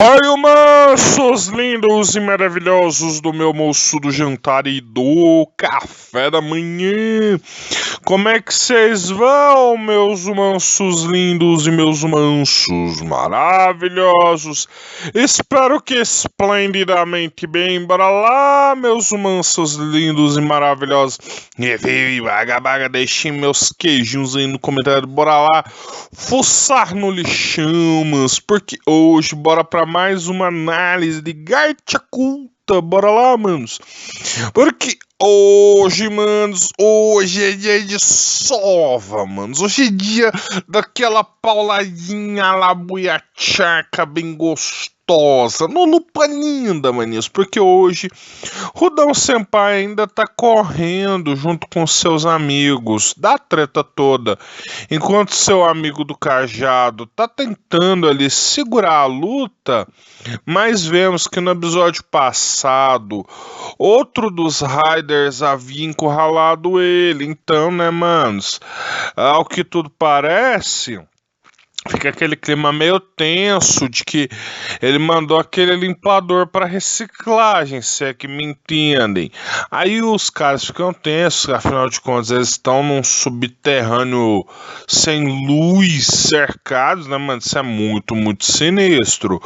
Oi, mansos lindos e maravilhosos do meu almoço, do jantar e do café da manhã. Como é que vocês vão, meus mansos lindos e meus mansos maravilhosos? Espero que esplendidamente bem. Bora lá, meus mansos lindos e maravilhosos. Baga, baga, deixem meus queijinhos aí no comentário. Bora lá fuçar no lixão, mans, porque hoje bora pra mais uma análise de Gacha Culta. Bora lá, manos. Porque hoje, manos, hoje é dia de sova, manos. Hoje é dia daquela pauladinha lá buiachaca bem gostosa. No paninho da maninhos, porque hoje Rudão Senpai ainda tá correndo junto com seus amigos da treta toda, enquanto seu amigo do cajado tá tentando ali segurar a luta. Mas vemos que no episódio passado outro dos Riders havia encurralado ele. Então, né, manos, ao que tudo parece, fica aquele clima meio tenso de que ele mandou aquele limpador para reciclagem, se é que me entendem. Aí os caras ficam tensos, afinal de contas eles estão num subterrâneo sem luz, cercados, né, mano? Isso é muito, muito sinistro.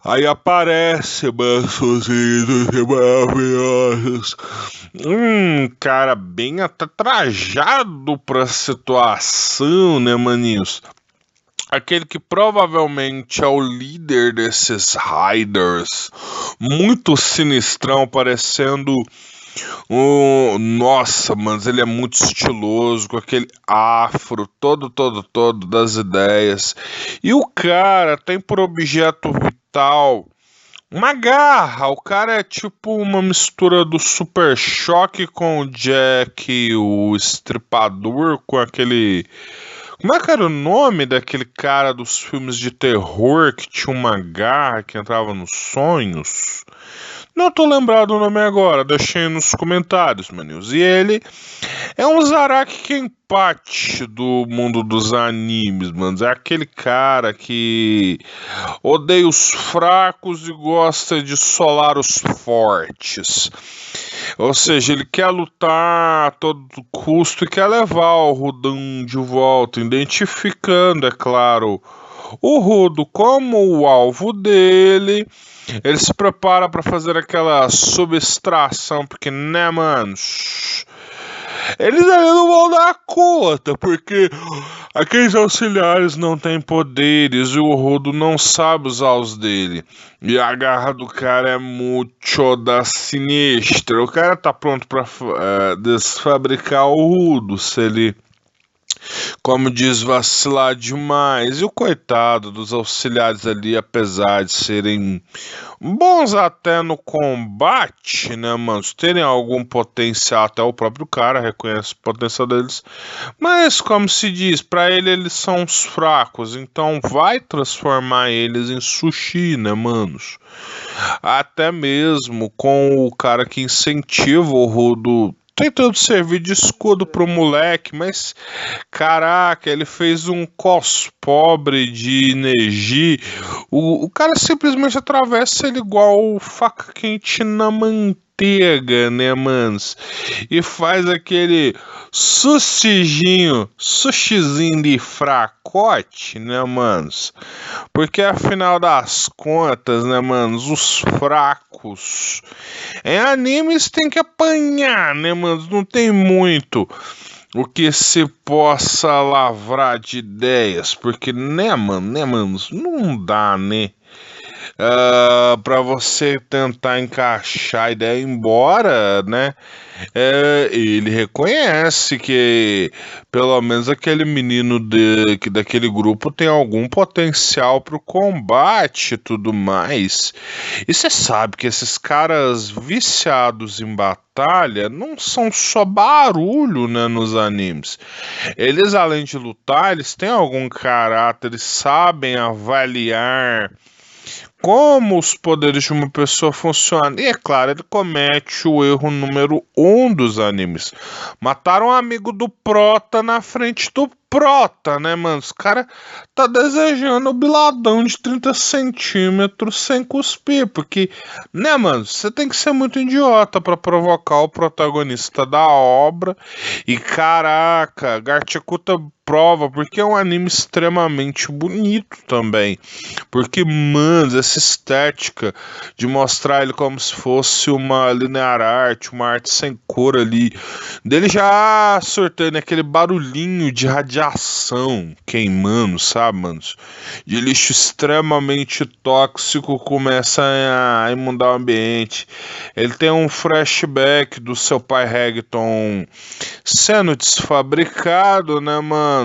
Aí aparece mansos e maravilhosos. Cara bem até trajado pra situação, né, maninhos? Aquele que provavelmente é o líder desses Riders, muito sinistrão, parecendo nossa, mas ele é muito estiloso, com aquele afro todo das ideias. E o cara tem por objeto vital uma garra. O cara é tipo uma mistura do Super Choque com o Jack, o Estripador, com aquele... Como é que era o nome daquele cara dos filmes de terror que tinha uma garra que entrava nos sonhos? Não tô lembrado o nome agora, deixei nos comentários, maninhos. E ele é um Zaraki Kenpachi do mundo dos animes, mano. É aquele cara que odeia os fracos e gosta de solar os fortes. Ou seja, ele quer lutar a todo custo e quer levar o Rudão de volta, identificando, é claro, o Rudo como o alvo dele. Ele se prepara para fazer aquela subtração, porque, né, manos? Eles ali não vão dar conta, porque aqueles auxiliares não têm poderes e o Rudo não sabe usar os dele. E a garra do cara é muito da sinistra. O cara tá pronto pra desfabricar o Rudo se ele, como diz, vacilar demais. E o coitado dos auxiliares ali, apesar de serem bons até no combate, né, mano? Terem algum potencial, até o próprio cara reconhece o potencial deles. Mas, como se diz, pra ele eles são os fracos. Então vai transformar eles em sushi, né, manos? Até mesmo com o cara que incentiva o Rudo tentando servir de escudo pro moleque, mas caraca, ele fez um cos pobre de energia. O cara simplesmente atravessa ele igual faca quente na manteiga, né, manos? E faz aquele sushizinho de fracote, né, manos? Porque afinal das contas, né, manos, os fracos em animes tem que apanhar, né, manos? Não tem muito o que se possa lavrar de ideias, porque, né, manos, não dá, né? Para você tentar encaixar a ideia, embora, né? Ele reconhece que pelo menos aquele menino daquele grupo tem algum potencial para o combate e tudo mais. E você sabe que esses caras viciados em batalha não são só barulho, né, nos animes. Eles, além de lutar, eles têm algum caráter, eles sabem avaliar como os poderes de uma pessoa funcionam. E é claro, ele comete o erro número 1 dos animes. Mataram um amigo do Prota na frente do prota, né, mano? Os cara tá desejando o biladão de 30 centímetros sem cuspir, porque, né, mano, você tem que ser muito idiota pra provocar o protagonista da obra. E caraca, Garticuta prova, porque é um anime extremamente bonito também. Porque, mano, essa estética de mostrar ele como se fosse uma linear art, uma arte sem cor ali, dele já sortando aquele barulhinho de radiação queimando, sabe, manos? De lixo extremamente tóxico começa a inundar o ambiente. Ele tem um flashback do seu pai Regton sendo desfabricado, né, manos?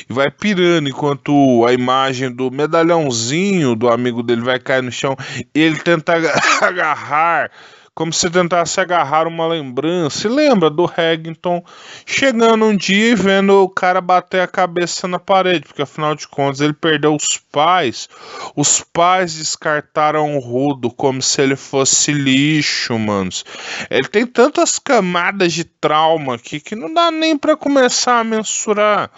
E vai pirando enquanto a imagem do medalhãozinho do amigo dele vai cair no chão. E ele tenta agarrar, como se tentasse agarrar uma lembrança. E lembra do Regton chegando um dia e vendo o cara bater a cabeça na parede, porque afinal de contas ele perdeu os pais. Os pais descartaram o Rudo como se ele fosse lixo, manos. Ele tem tantas camadas de trauma aqui que não dá nem pra começar a mensurar.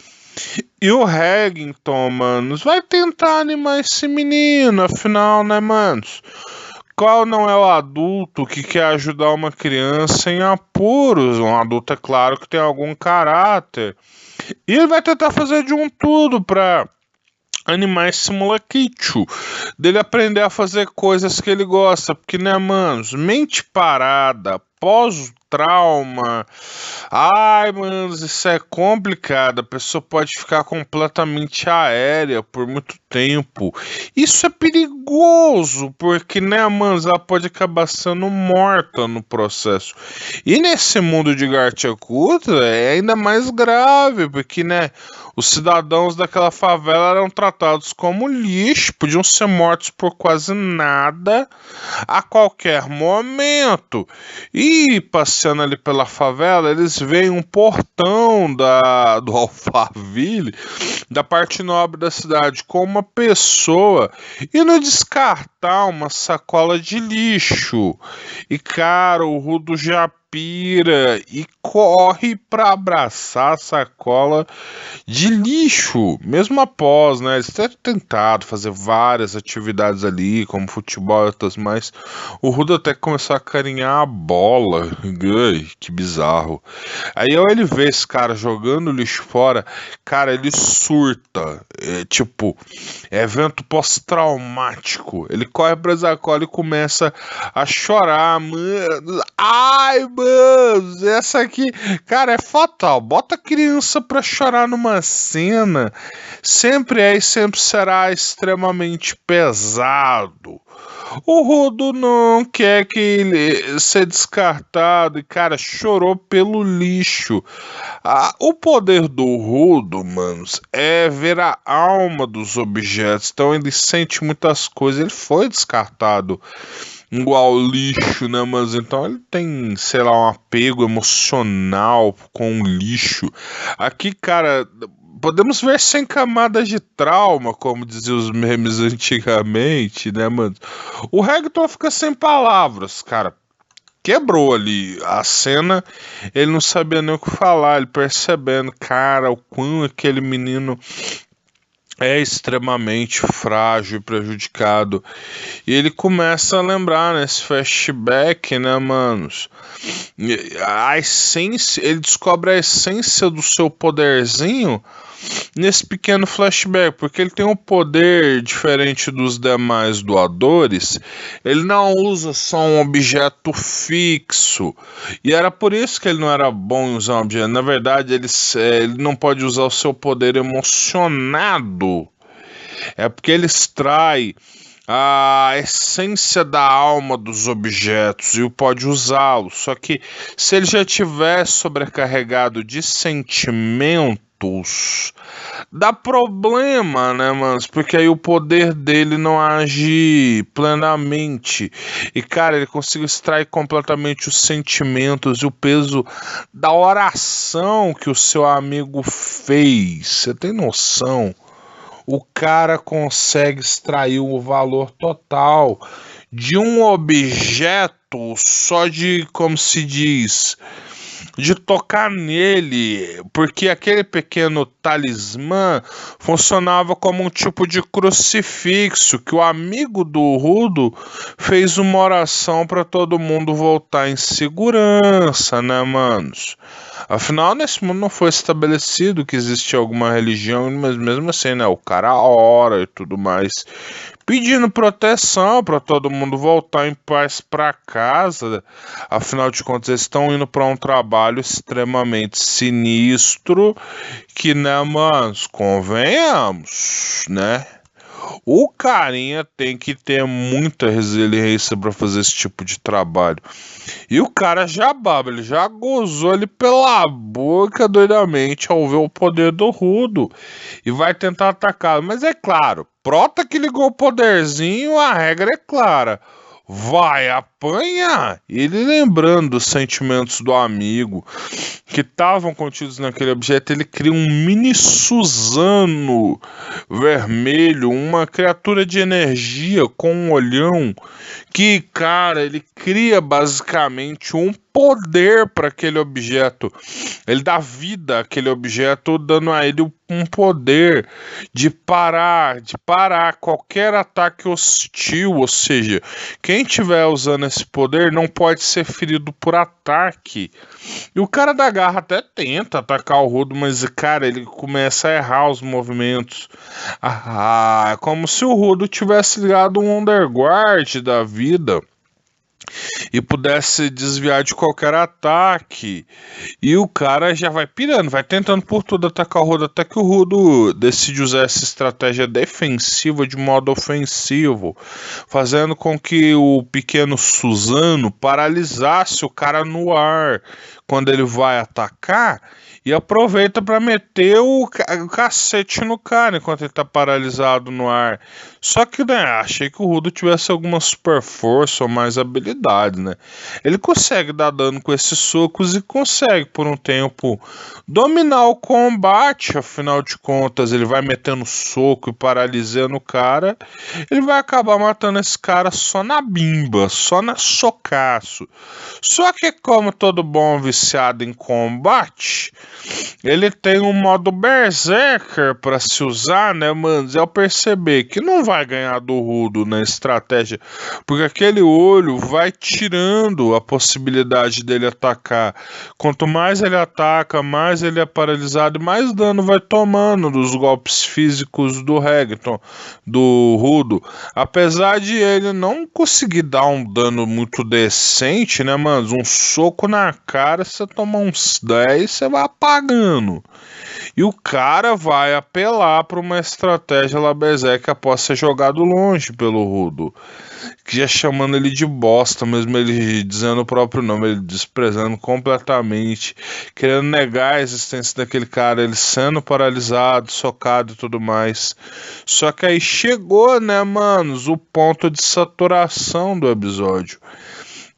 E o Regton, manos, vai tentar animar esse menino, afinal, né, manos? Qual não é o adulto que quer ajudar uma criança em apuros? Um adulto, é claro, que tem algum caráter. E ele vai tentar fazer de um tudo pra animar esse molequito, dele aprender a fazer coisas que ele gosta, porque, né, manos, mente parada, pós-trauma, ai, manos, isso é complicado, a pessoa pode ficar completamente aérea por muito tempo, isso é perigoso, porque, né, manos, ela pode acabar sendo morta no processo, e nesse mundo de Garticuta é ainda mais grave, porque, né, os cidadãos daquela favela eram tratados como lixo, podiam ser mortos por quase nada a qualquer momento. E passeando ali pela favela, eles veem um portão do Alphaville, da parte nobre da cidade, com uma pessoa indo descartar uma sacola de lixo. E cara, o Rudo já pira e corre para abraçar a sacola de lixo, mesmo após, né, eles terem tentado fazer várias atividades ali, como futebol e outras mais, o Rudo até começou a carinhar a bola, ai, que bizarro. Aí ao ele vê esse cara jogando lixo fora, cara, ele surta, tipo, é evento pós-traumático, ele corre pra sacola e começa a chorar, mano, ai, mano, essa aqui, cara, é fatal, bota a criança pra chorar numa cena, sempre é e sempre será extremamente pesado. O Rudo não quer que ele seja descartado e, cara, chorou pelo lixo. O poder do Rudo, manos, é ver a alma dos objetos. Então ele sente muitas coisas. Ele foi descartado igual lixo, né? Mas então ele tem, sei lá, um apego emocional com o lixo. Aqui, cara, podemos ver sem camadas de trauma, como diziam os memes antigamente, né, mano? O Regton fica sem palavras, cara. Quebrou ali a cena, ele não sabia nem o que falar, ele percebendo, cara, o quão aquele menino é extremamente frágil e prejudicado. E ele começa a lembrar nesse flashback, né, manos? A essência, ele descobre a essência do seu poderzinho nesse pequeno flashback, porque ele tem um poder diferente dos demais doadores. Ele não usa só um objeto fixo, e era por isso que ele não era bom em usar um objeto. Na verdade, ele não pode usar o seu poder emocionado, é porque ele extrai a essência da alma dos objetos e pode usá-los. Só que se ele já tiver sobrecarregado de sentimentos, dá problema, né, mano? Porque aí o poder dele não age plenamente. E, cara, ele conseguiu extrair completamente os sentimentos e o peso da oração que o seu amigo fez. Você tem noção? O cara consegue extrair o valor total de um objeto só de, como se diz, de tocar nele, porque aquele pequeno talismã funcionava como um tipo de crucifixo que o amigo do Rudo fez uma oração para todo mundo voltar em segurança, né, manos? Afinal, nesse mundo não foi estabelecido que existia alguma religião, mas mesmo assim, né, o cara ora e tudo mais, pedindo proteção para todo mundo voltar em paz para casa. Afinal de contas, eles estão indo para um trabalho extremamente sinistro que, né, manos, convenhamos, né? O carinha tem que ter muita resiliência para fazer esse tipo de trabalho. E o cara já baba, ele já gozou ele pela boca doidamente ao ver o poder do Rudo e vai tentar atacá-lo. Mas é claro, Prota que ligou o poderzinho, a regra é clara. Vai apanhar. Ele, lembrando dos sentimentos do amigo que estavam contidos naquele objeto, ele cria um mini Suzano vermelho, uma criatura de energia com um olhão que, cara, ele cria basicamente um poder para aquele objeto. Ele dá vida àquele objeto, dando a ele um poder de parar qualquer ataque hostil, ou seja, quem estiver usando esse poder não pode ser ferido por ataque. E o cara da garra até tenta atacar o Rudo, mas, cara, ele começa a errar os movimentos. É como se o Rudo tivesse ligado um Underguard da vida e pudesse desviar de qualquer ataque. E o cara já vai pirando, vai tentando por tudo atacar o Rudo, até que o Rudo decide usar essa estratégia defensiva de modo ofensivo, fazendo com que o pequeno Suzano paralisasse o cara no ar quando ele vai atacar. E aproveita para meter o cacete no cara enquanto ele tá paralisado no ar. Só que, né, achei que o Rudo tivesse alguma super força ou mais habilidade, né? Ele consegue dar dano com esses socos e consegue, por um tempo, dominar o combate. Afinal de contas, ele vai metendo soco e paralisando o cara. Ele vai acabar matando esse cara só na bimba, só na socaço. Só que, como todo bom viciado em combate, ele tem um modo Berserker para se usar, né, mano? E ao perceber que não vai ganhar do Rudo na estratégia, porque aquele olho vai tirando a possibilidade dele atacar. Quanto mais ele ataca, mais ele é paralisado e mais dano vai tomando dos golpes físicos do Regton, do Rudo. Apesar de ele não conseguir dar um dano muito decente, né, mano? Um soco na cara, você toma uns 10, você vai apagando. E o cara vai apelar para uma estratégia lá Berserk após ser jogado longe pelo Rudo, que já chamando ele de bosta, mesmo ele dizendo o próprio nome, ele desprezando completamente, querendo negar a existência daquele cara, ele sendo paralisado, socado e tudo mais. Só que aí chegou, né, manos, o ponto de saturação do episódio.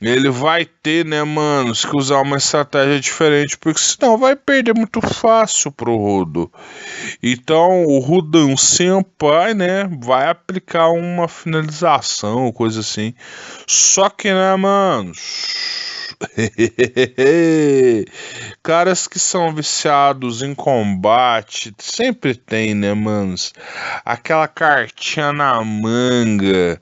Ele vai ter, né, manos, que usar uma estratégia diferente, porque senão vai perder muito fácil pro Rudo. Então o Rudão Senpai, né, vai aplicar uma finalização, coisa assim. Só que, né, manos, caras que são viciados em combate sempre tem, né, manos, aquela cartinha na manga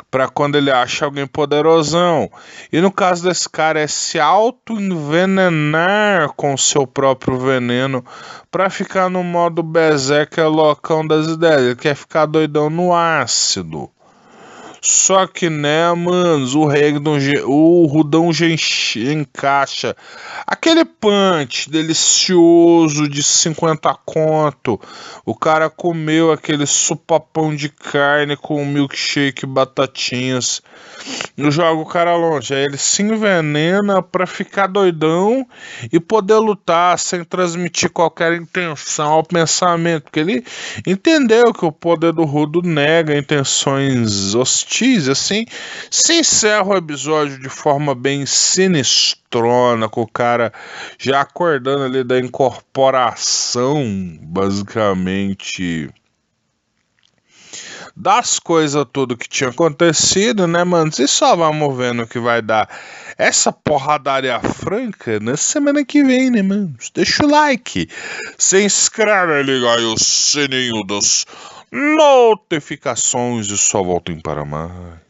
para quando ele acha alguém poderosão. E no caso desse cara é se auto-envenenar com seu próprio veneno para ficar no modo berserker loucão das ideias. Ele quer ficar doidão no ácido. Só que, né, manos, o Rudão já encaixa aquele punch delicioso de 50 conto. O cara comeu aquele supapão de carne com milkshake e batatinhas. Não joga o cara longe. Aí ele se envenena pra ficar doidão e poder lutar sem transmitir qualquer intenção ao pensamento. Porque ele entendeu que o poder do Rudo nega intenções hostis. Assim, se encerra o episódio de forma bem sinistrona, com o cara já acordando ali da incorporação, basicamente, das coisas tudo que tinha acontecido, né, mano? E só vamos vendo o que vai dar essa porradaria franca na semana que vem, né, mano? Deixa o like, se inscreve e liga aí o sininho das notificações e só voltem para mais.